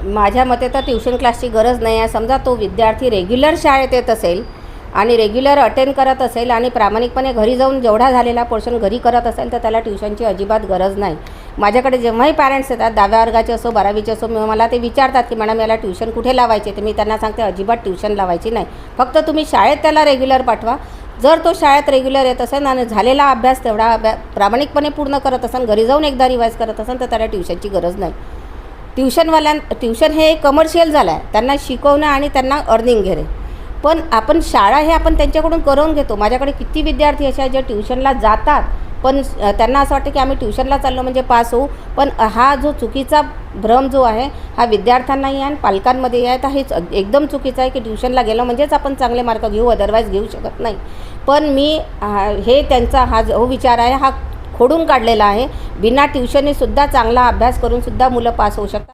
माझ्या मते तर ट्युशन क्लासची गरज नाही आहे. समजा तो विद्यार्थी रेग्युलर शाळेत येत असेल आणि रेग्युलर अटेंड करत असेल आणि प्रामाणिकपणे घरी जाऊन जेवढा झालेला पोर्शन घरी करत असेल तर त्याला ट्युशनची अजिबात गरज नाही. माझ्याकडे जेव्हाही पॅरेंट्स येतात 10व्या वर्गाचे असो 12वीचे असो, मला ते विचारतात की मॅडम याला ट्युशन कुठे लावायचे. तर मी त्यांना सांगते अजिबात ट्युशन लावायची नाही. फक्त तुम्ही शाळेत त्याला रेग्युलर पाठवा. जर तो शाळेत रेग्युलर येत असेल आणि झालेला अभ्यास तेवढा प्रामाणिकपणे पूर्ण करत असेल, घरी जाऊन एकदा रिवाईज करत असेल तर त्याला ट्युशनची गरज नाही. ट्युशन हे एक कमर्शियल झालं आहे. त्यांना शिकवणं आणि त्यांना अर्निंग घेणे. पण आपण शाळा हे आपण त्यांच्याकडून करून घेतो. माझ्याकडे किती विद्यार्थी असे आहेत जे ट्युशनला जातात पण त्यांना असं वाटतं की आम्ही ट्युशनला चाललो म्हणजे पास होऊ. पण हा जो चुकीचा भ्रम जो आहे हा विद्यार्थ्यांनाही आहे आणि पालकांमध्येही आहे. तर हेच एकदम चुकीचं आहे की ट्युशनला गेलो म्हणजेच आपण चांगले मार्क घेऊ, अदरवाईज घेऊ शकत नाही. पण मी हे त्यांचा हा जो विचार आहे हा खोडून काढलेला आहे. बिना ट्युशनीसुद्धा चांगला अभ्यास करूनसुद्धा मुलं पास होऊ शकतात.